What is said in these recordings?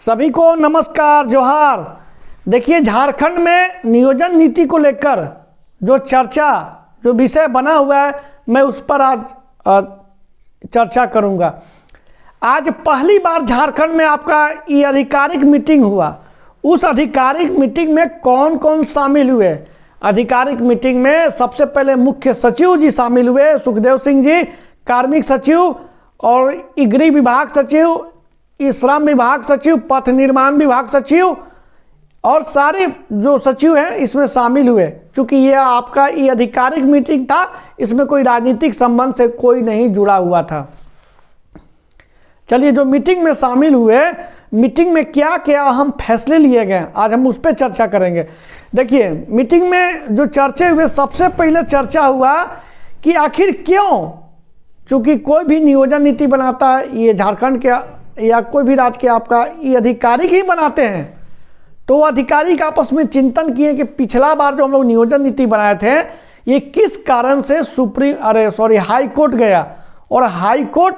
सभी को नमस्कार जोहार। देखिए, झारखंड में नियोजन नीति को लेकर जो विषय बना हुआ है, मैं उस पर आज चर्चा करूंगा। आज पहली बार झारखंड में आपका ये आधिकारिक मीटिंग हुआ। उस आधिकारिक मीटिंग में कौन कौन शामिल हुए? आधिकारिक मीटिंग में सबसे पहले मुख्य सचिव जी शामिल हुए, सुखदेव सिंह जी, कार्मिक सचिव और गृह विभाग सचिव, श्रम विभाग सचिव, पथ निर्माण विभाग सचिव और सारे जो सचिव हैं इसमें शामिल हुए। चूंकि ये आपका ये आधिकारिक मीटिंग था, इसमें कोई राजनीतिक संबंध से कोई नहीं जुड़ा हुआ था। चलिए, जो मीटिंग में शामिल हुए, मीटिंग में क्या क्या अहम फैसले लिए गए, आज हम उस पर चर्चा करेंगे। देखिए, मीटिंग में जो चर्चे हुए, सबसे पहले चर्चा हुआ कि आखिर क्यों, चूंकि कोई भी नियोजन नीति बनाता है, ये झारखंड के या कोई भी राज्य के आपका ये आधिकारिक ही बनाते हैं, तो अधिकारिक आपस में चिंतन किए कि पिछला बार जो हम लोग नियोजन नीति बनाए थे, ये किस कारण से हाई कोर्ट गया और हाई कोर्ट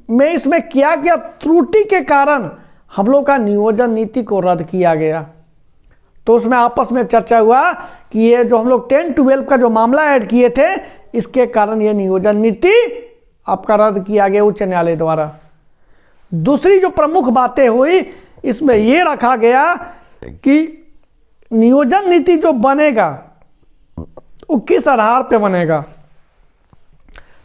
में इसमें क्या क्या त्रुटि के कारण हम लोग का नियोजन नीति को रद्द किया गया। तो उसमें आपस में चर्चा हुआ कि ये जो हम लोग 10-12 का जो मामला ऐड किए थे, इसके कारण ये नियोजन नीति आपका रद्द किया गया उच्च न्यायालय द्वारा। दूसरी जो प्रमुख बातें हुई, इसमें यह रखा गया कि नियोजन नीति जो बनेगा वो किस आधार पे बनेगा।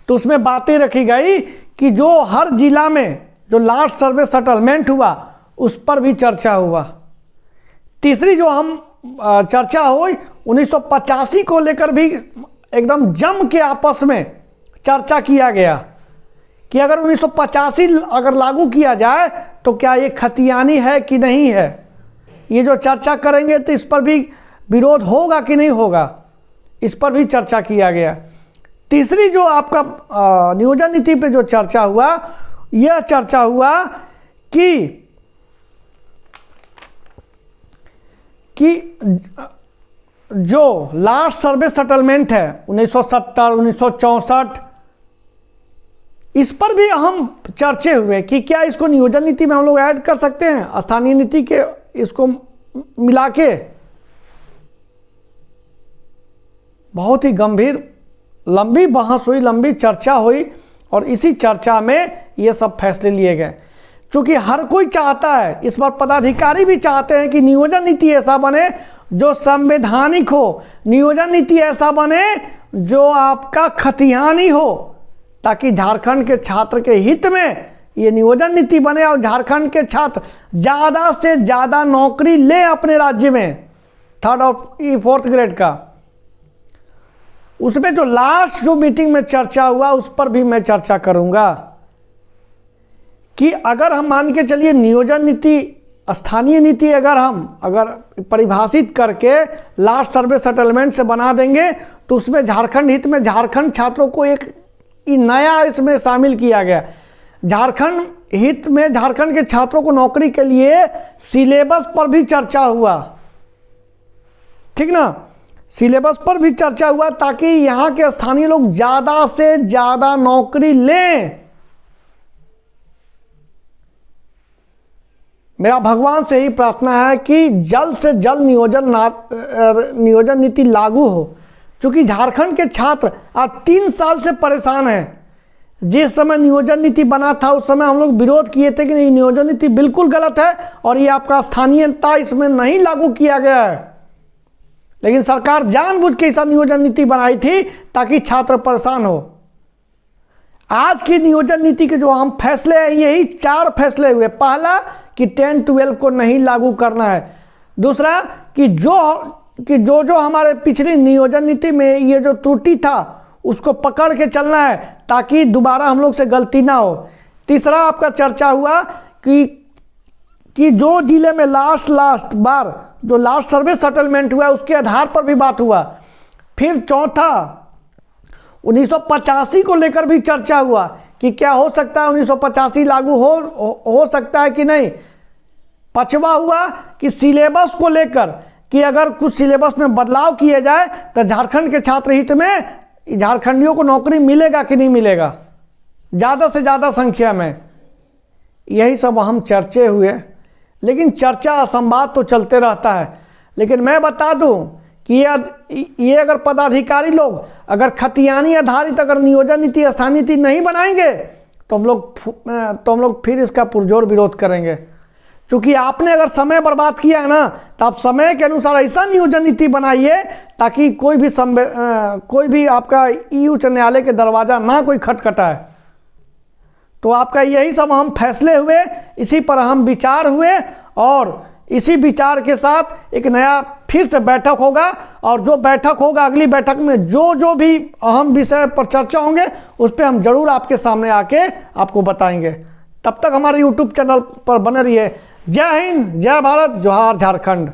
तो उसमें बातें रखी गई कि जो हर जिला में जो लास्ट सर्वे सेटलमेंट हुआ, उस पर भी चर्चा हुआ। तीसरी जो हम चर्चा हुई, 1985 को लेकर भी एकदम जम के आपस में चर्चा किया गया कि अगर 1985 अगर लागू किया जाए तो क्या ये खतियानी है कि नहीं है। ये जो चर्चा करेंगे तो इस पर भी विरोध होगा कि नहीं होगा, इस पर भी चर्चा किया गया। तीसरी जो आपका नियोजन नीति पे जो चर्चा हुआ, यह चर्चा हुआ कि जो लास्ट सर्वे सेटलमेंट है 1970, 1964, इस पर भी अहम चर्चे हुए कि क्या इसको नियोजन नीति में हम लोग ऐड कर सकते हैं, स्थानीय नीति के इसको मिला के। बहुत ही गंभीर लंबी बहस हुई, लंबी चर्चा हुई और इसी चर्चा में ये सब फैसले लिए गए। क्योंकि हर कोई चाहता है, इस बार पदाधिकारी भी चाहते हैं कि नियोजन नीति ऐसा बने जो संवैधानिक हो, नियोजन नीति ऐसा बने जो आपका खतियानी हो, ताकि झारखंड के छात्र के हित में ये नियोजन नीति बने और झारखंड के छात्र ज़्यादा से ज़्यादा नौकरी ले अपने राज्य में 3rd और 4th ग्रेड का। उसमें जो लास्ट जो मीटिंग में चर्चा हुआ, उस पर भी मैं चर्चा करूंगा कि अगर हम मान के चलिए नियोजन नीति, स्थानीय नीति अगर परिभाषित करके लास्ट सर्वे सेटलमेंट से बना देंगे, तो उसमें झारखंड हित में झारखंड छात्रों को एक नया इसमें शामिल किया गया। झारखंड हित में झारखंड के छात्रों को नौकरी के लिए सिलेबस पर भी चर्चा हुआ, ठीक ना, सिलेबस पर भी चर्चा हुआ ताकि यहाँ के स्थानीय लोग ज़्यादा से ज़्यादा नौकरी लें। मेरा भगवान से ही प्रार्थना है कि जल्द से जल्द नियोजन नीति लागू हो, क्योंकि झारखंड के छात्र आज 3 साल से परेशान हैं। जिस समय नियोजन नीति बना था, उस समय हम लोग विरोध किए थे कि नहीं, नियोजन नीति बिल्कुल गलत है और ये आपका स्थानीयता इसमें नहीं लागू किया गया है। लेकिन सरकार जानबूझ के ऐसा नियोजन नीति बनाई थी ताकि छात्र परेशान हो। आज की नियोजन नीति के जो हम फैसले हैं, यही 4 फैसले हुए। पहला कि 10-12 को नहीं लागू करना है। दूसरा कि जो हमारे पिछली नियोजन नीति में ये जो त्रुटि था, उसको पकड़ के चलना है ताकि दोबारा हम लोग से गलती ना हो। तीसरा आपका चर्चा हुआ कि जो जिले में लास्ट बार जो लास्ट सर्वे सेटलमेंट हुआ, उसके आधार पर भी बात हुआ। फिर चौथा 1985 को लेकर भी चर्चा हुआ कि क्या हो सकता है 1985 लागू हो सकता है कि नहीं। पांचवा हुआ कि सिलेबस को लेकर कि अगर कुछ सिलेबस में बदलाव किए जाए तो झारखंड के छात्र हित में झारखंडियों को नौकरी मिलेगा कि नहीं मिलेगा ज़्यादा से ज़्यादा संख्या में। यही सब अहम चर्चे हुए। लेकिन चर्चा संवाद तो चलते रहता है। लेकिन मैं बता दूं कि ये अगर पदाधिकारी लोग अगर खतियानी आधारित अगर नियोजन नीति, स्थानीय नीति नहीं बनाएंगे तो हम लोग फिर इसका पुरजोर विरोध करेंगे। क्योंकि आपने अगर समय बर्बाद किया है ना, तो आप समय के अनुसार ऐसा नियोजन नीति बनाइए ताकि कोई भी आपका उच्च न्यायालय के दरवाजा ना कोई खटखटाए। तो आपका यही सब अहम फैसले हुए, इसी पर अहम विचार हुए और इसी विचार के साथ एक नया फिर से बैठक होगा। और जो बैठक होगा, अगली बैठक में जो भी अहम विषय पर चर्चा होंगे उस पर हम जरूर आपके सामने आके आपको बताएंगे। तब तक हमारे YouTube चैनल पर बने रहिए। जय हिंद, जय भारत, जोहार झारखंड।